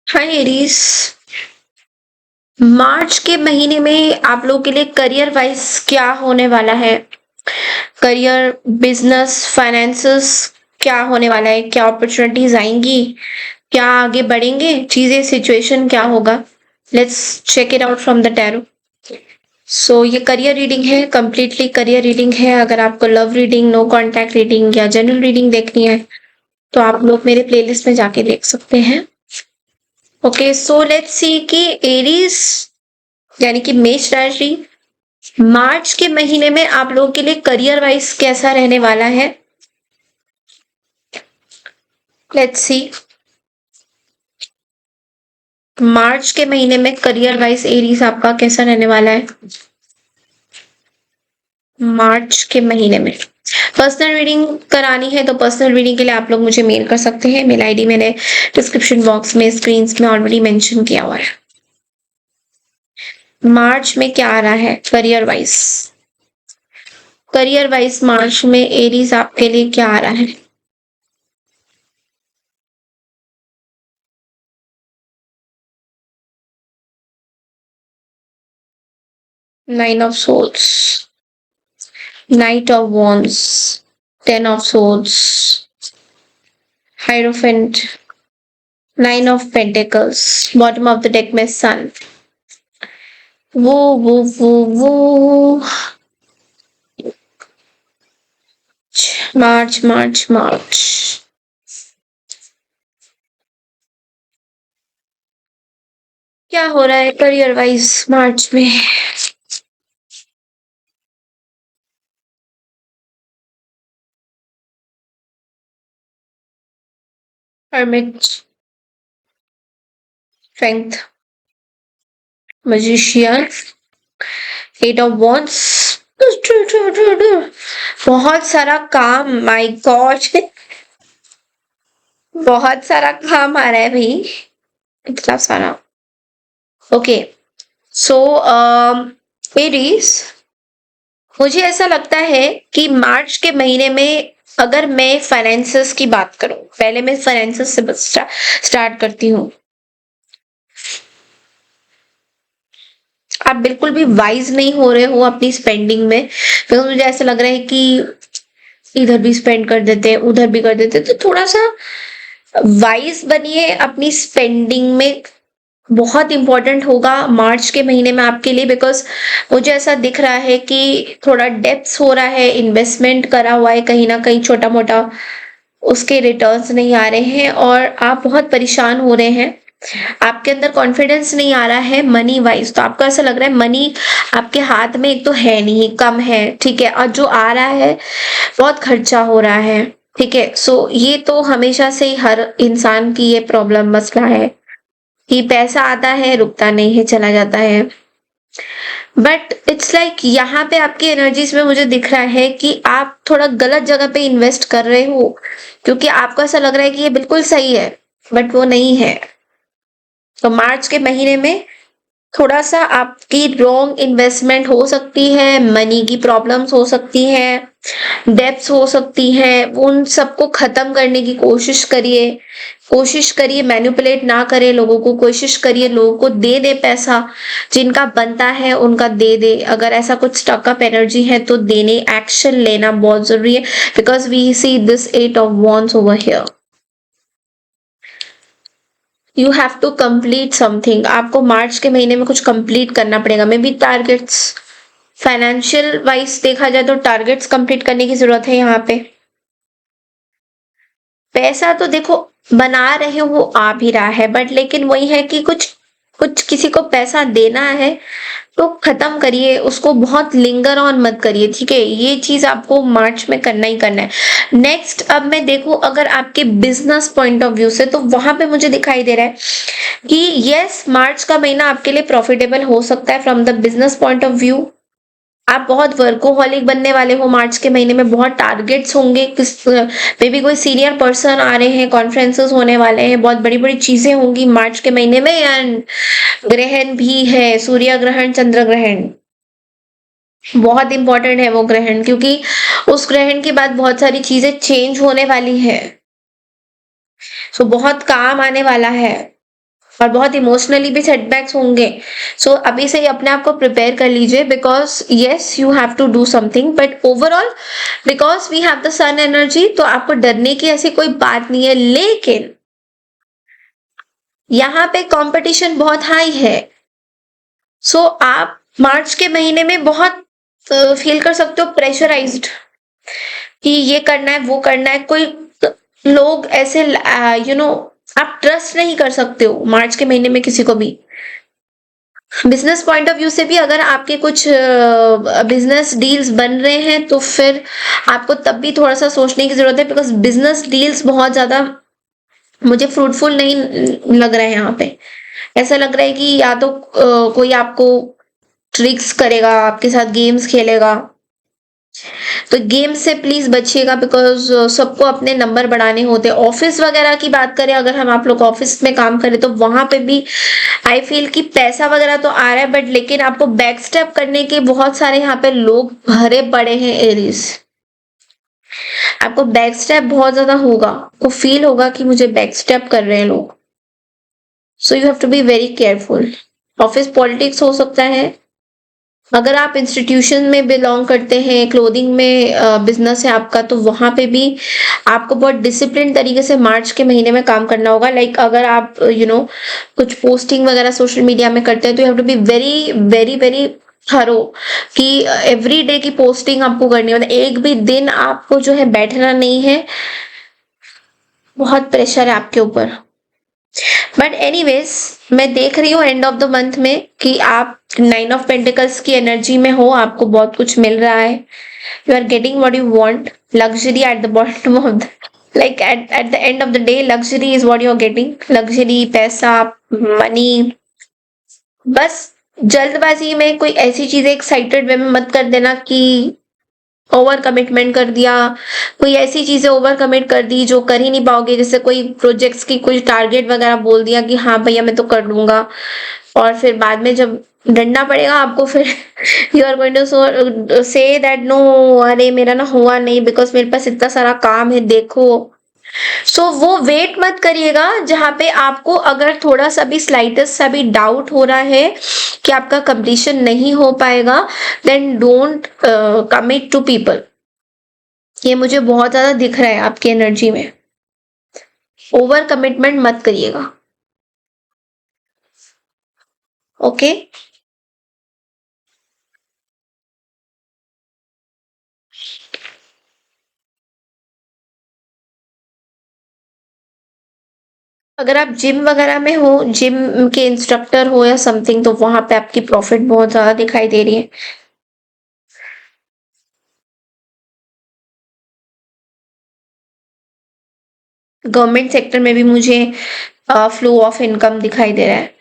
हाय Aries. मार्च के महीने में आप लोगों के लिए करियर वाइज क्या होने वाला है? करियर, बिजनेस, फाइनेंसेस क्या होने वाला है? क्या अपॉर्चुनिटीज आएंगी? क्या आगे बढ़ेंगे चीजें? सिचुएशन क्या होगा? Let's check it out from the tarot. So ये करियर रीडिंग है, कंप्लीटली करियर रीडिंग है। अगर आपको love reading, no contact reading या जनरल रीडिंग देखनी है तो आप लोग मेरे प्लेलिस्ट में जाके देख सकते हैं। ओके, सो लेट्स सी कि एरीज यानी कि मेष राशि मार्च के महीने में आप लोगों के लिए करियर वाइज कैसा रहने वाला है। लेट्स सी मार्च के महीने में करियर वाइज एरीज आपका कैसा रहने वाला है। मार्च के महीने में पर्सनल रीडिंग करानी है तो पर्सनल रीडिंग के लिए आप लोग मुझे मेल कर सकते हैं। मेल आईडी मैंने डिस्क्रिप्शन बॉक्स में, स्क्रीन में ऑलरेडी मेंशन किया हुआ है। मार्च में क्या आ रहा है career wise? Career wise March में एरीज आपके लिए क्या आ रहा है? Nine of souls, Knight of Wands, Ten of Swords, Hierophant, Nine of Pentacles, bottom of the deck में Sun. वो मार्च। क्या हो रहा है करियर वाइज मार्च में? Hermit, Strength, Magician, Eight of Wands. बहुत सारा काम, माय गॉड। बहुत सारा काम आ रहा है भाई, इतना सारा। ओके, सो एरीज, मुझे ऐसा लगता है कि मार्च के महीने में अगर मैं फाइनेंसेस की बात करूं, पहले मैं फाइनेंसेस से स्टार्ट करती हूँ। आप बिल्कुल भी वाइज नहीं हो रहे हो अपनी स्पेंडिंग में, तो मुझे ऐसा लग रहा है कि इधर भी स्पेंड कर देते, उधर भी कर देते, तो थोड़ा सा वाइज बनिए अपनी स्पेंडिंग में। बहुत इंपॉर्टेंट होगा मार्च के महीने में आपके लिए, बिकॉज मुझे ऐसा दिख रहा है कि थोड़ा डेप्थ हो रहा है, इन्वेस्टमेंट करा हुआ है कहीं ना कहीं छोटा मोटा, उसके रिटर्न्स नहीं आ रहे हैं और आप बहुत परेशान हो रहे हैं। आपके अंदर कॉन्फिडेंस नहीं आ रहा है मनी वाइज, तो आपको ऐसा लग रहा है मनी आपके हाथ में एक तो है नहीं, कम है, ठीक है, और जो आ रहा है बहुत खर्चा हो रहा है, ठीक है। सो ये तो हमेशा से ही हर इंसान की ये प्रॉब्लम, मसला है कि पैसा आता है, रुकता नहीं है, चला जाता है। बट इट्स लाइक यहाँ पे आपकी एनर्जीज में मुझे दिख रहा है कि आप थोड़ा गलत जगह पे इन्वेस्ट कर रहे हो, क्योंकि आपको ऐसा लग रहा है कि ये बिल्कुल सही है, बट वो नहीं है। तो मार्च के महीने में थोड़ा सा आपकी रॉन्ग इन्वेस्टमेंट हो सकती है, मनी की प्रॉब्लम्स हो सकती हैं, डेब्ट्स हो सकती हैं, उन सबको खत्म करने की कोशिश करिए मैनिपुलेट ना करें लोगों को, कोशिश करिए लोगों को दे दे पैसा, जिनका बनता है उनका दे दे। अगर ऐसा कुछ स्टक अप एनर्जी है तो देने, एक्शन लेना बहुत जरूरी है, because we see this eight of wands over here. You have to complete something, आपको मार्च के महीने में कुछ कंप्लीट करना पड़ेगा, maybe targets. Financial wise देखा जाए तो टारगेट्स कंप्लीट करने की जरूरत है यहाँ पे। पैसा तो देखो बना रहे हो, वो आ भी रहा है, बट लेकिन वही है कि कुछ कुछ किसी को पैसा देना है तो खत्म करिए उसको, बहुत लिंगर ऑन मत करिए, ठीक है। ये चीज आपको मार्च में करना ही करना है। नेक्स्ट, अब मैं देखूं अगर आपके बिजनेस पॉइंट ऑफ व्यू से, तो वहां पे मुझे दिखाई दे रहा है कि यस, मार्च का महीना आपके लिए प्रॉफिटेबल हो सकता है from the business point of view. आप बहुत वर्कोहॉलिक बनने वाले हो मार्च के महीने में, बहुत टारगेट्स होंगे, किस मे बी कोई सीनियर पर्सन आ रहे हैं, कॉन्फ्रेंसेस होने वाले हैं, बहुत बड़ी बड़ी चीजें होंगी मार्च के महीने में। एंड ग्रहण भी है, सूर्य ग्रहण, चंद्र ग्रहण, बहुत इंपॉर्टेंट है वो ग्रहण, क्योंकि उस ग्रहण के बाद बहुत सारी चीजें चेंज होने वाली है। सो बहुत काम आने वाला है। और बहुत इमोशनली भी सेटबैक्स होंगे। सो अभी से ही अपने आप को प्रिपेयर कर लीजिए, because yes you have to do something, but overall because we have the sun energy, तो आपको डरने की ऐसी कोई बात नहीं है। लेकिन यहाँ पे कंपटीशन बहुत हाई है। सो आप मार्च के महीने में बहुत फील कर सकते हो प्रेशराइज्ड कि ये करना है वो करना है। कोई लोग ऐसे आप ट्रस्ट नहीं कर सकते हो मार्च के महीने में किसी को भी। बिजनेस पॉइंट ऑफ व्यू से भी अगर आपके कुछ बिजनेस डील्स बन रहे हैं तो फिर आपको तब भी थोड़ा सा सोचने की जरूरत है, बिकॉज बिजनेस डील्स बहुत ज्यादा मुझे फ्रूटफुल नहीं लग रहा है यहाँ पे। ऐसा लग रहा है कि या तो कोई आपको ट्रिक्स करेगा, आपके साथ गेम्स खेलेगा। तो गेम से प्लीज बचिएगा, बिकॉज सबको अपने नंबर बढ़ाने होते हैं। ऑफिस वगैरह की बात करें, अगर हम आप लोग ऑफिस में काम करें तो वहां पे भी आई फील कि पैसा वगैरह तो आ रहा है, बट लेकिन आपको बैक स्टेप करने के बहुत सारे यहाँ पे लोग भरे पड़े हैं एरीज। आपको बैक स्टेप बहुत ज्यादा होगा, आपको फील होगा कि मुझे बैक स्टेप कर रहे हैं लोग। So you have to be very careful. Office politics हो सकता है। अगर आप इंस्टीट्यूशन में बिलोंग करते हैं, क्लोथिंग में बिजनेस है आपका, तो वहां पे भी आपको बहुत डिसिप्लिन तरीके से मार्च के महीने में काम करना होगा। लाइक अगर आप कुछ पोस्टिंग वगैरह सोशल मीडिया में करते हैं तो you have to be very very very thorough कि एवरी डे की पोस्टिंग आपको करनी है, मतलब एक भी दिन आपको जो है बैठना नहीं है। बहुत प्रेशर है आपके ऊपर। बट एनीवेज मैं देख रही हूँ एंड ऑफ द मंथ में कि आप 9 ऑफ पेंटिकल्स की एनर्जी में हो, आपको बहुत कुछ मिल रहा है। You are getting what you want. Luxury at the bottom of the like at the end of the day luxury is what you are getting. Luxury, पैसा, मनी। बस जल्दबाजी में कोई ऐसी चीजें एक्साइटेड वे में मत कर देना कि ओवर कमिटमेंट कर दिया, कोई ऐसी चीजें ओवर कमिट कर दी जो कर ही नहीं पाओगे। जैसे कोई प्रोजेक्ट्स की कोई टारगेट वगैरह बोल दिया कि हाँ भैया मैं तो कर लूंगा, और फिर बाद में जब डंडा पड़ेगा आपको फिर you are going to say that no, अरे मेरा ना हुआ नहीं बिकॉज मेरे पास इतना सारा काम है देखो। सो वो वेट मत करिएगा जहां पे आपको अगर थोड़ा सा भी स्लाइटेस्ट सा भी डाउट हो रहा है कि आपका कंप्लीशन नहीं हो पाएगा, then don't commit to people. ये मुझे बहुत ज्यादा दिख रहा है आपकी एनर्जी में। ओवर कमिटमेंट मत करिएगा, ओके। अगर आप जिम वगैरह में हो, जिम के इंस्ट्रक्टर हो या समथिंग, तो वहां पे आपकी प्रॉफिट बहुत ज्यादा दिखाई दे रही है। गवर्नमेंट सेक्टर में भी मुझे फ्लो ऑफ इनकम दिखाई दे रहा है।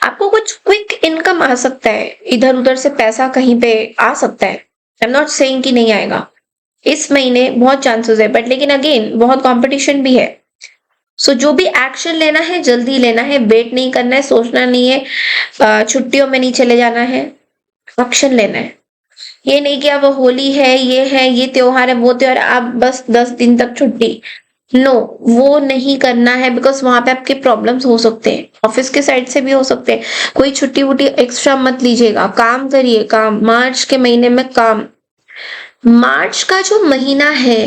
आपको कुछ क्विक इनकम आ सकता है, इधर उधर से पैसा कहीं पे आ सकता है। आई एम नॉट सेइंग कि नहीं आएगा, इस महीने बहुत चांसेस है, बट लेकिन अगेन बहुत कंपटीशन भी है। सो जो भी एक्शन लेना है जल्दी लेना है, वेट नहीं करना है, सोचना नहीं है, छुट्टियों में नहीं चले जाना है, एक्शन लेना है। ये नहीं कि अब होली है, ये त्योहार है, वो त्योहार है, आप बस 10 दिन तक छुट्टी। नो, वो नहीं करना है, बिकॉज वहां पे आपके प्रॉब्लम्स हो सकते हैं, ऑफिस के साइड से भी हो सकते हैं। कोई छुट्टी वुट्टी एक्स्ट्रा मत लीजिएगा, काम करिए, काम मार्च के महीने में काम। मार्च का जो महीना है,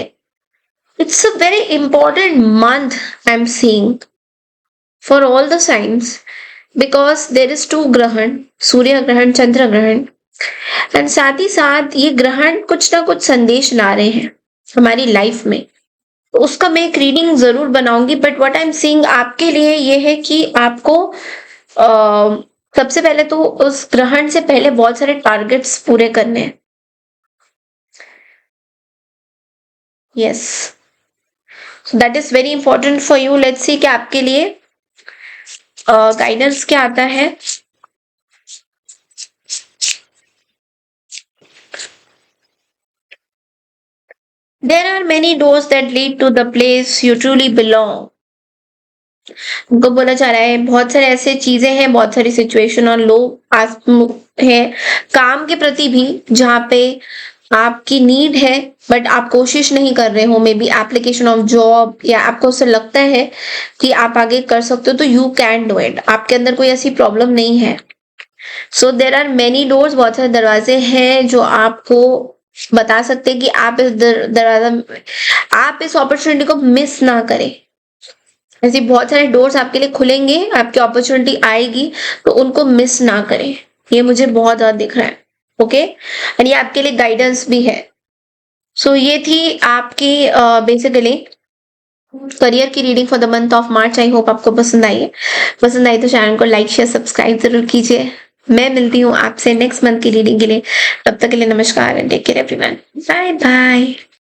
it's a very important month I am seeing for all the signs, because there is two ग्रहण, सूर्य ग्रहण, चंद्र ग्रहण, एंड साथ ही साथ ये ग्रहण कुछ ना कुछ संदेश ला रहे हैं हमारी लाइफ में। तो उसका मैं एक रीडिंग जरूर बनाऊंगी, but what I am seeing आपके लिए ये है कि आपको सबसे पहले तो उस ग्रहण से पहले बहुत सारे टारगेट्स पूरे करने हैं। Yes, so that is very important for you. Let's see कि आपके लिए गाइडेंस क्या आता है। There are many doors that lead to the place you truly belong. उनको बोला जा रहा है बहुत सारे ऐसे चीजें हैं, बहुत सारी सिचुएशन और लोग आस हैं काम के प्रति भी, जहाँ पे आपकी नीड है बट आप कोशिश नहीं कर रहे हो, may be application of job, या आपको उससे लगता है कि आप आगे कर सकते हो, तो यू कैन डू इट। आपके अंदर कोई ऐसी प्रॉब्लम नहीं है। सो देर आर मेनी डोर्स, बहुत सारे दरवाजे हैं जो आपको बता सकते हैं कि आप इस दरवाजा, आप इस अपॉर्चुनिटी को मिस ना करें। ऐसे बहुत सारे डोर्स आपके लिए खुलेंगे, आपकी अपॉर्चुनिटी आएगी, तो उनको मिस ना करें। ये मुझे बहुत ज्यादा दिख रहा है। ओके, और ये आपके लिए गाइडेंस भी है। सो ये थी आपकी बेसिकली करियर की reading for the month of March. I hope आपको पसंद आई है। पसंद आई तो चैनल को लाइक शेयर सब्सक्राइब जरूर कीजिए। मैं मिलती हूँ आपसे नेक्स्ट मंथ की रीडिंग के लिए। तब तक के लिए नमस्कार and take care everyone. Bye bye.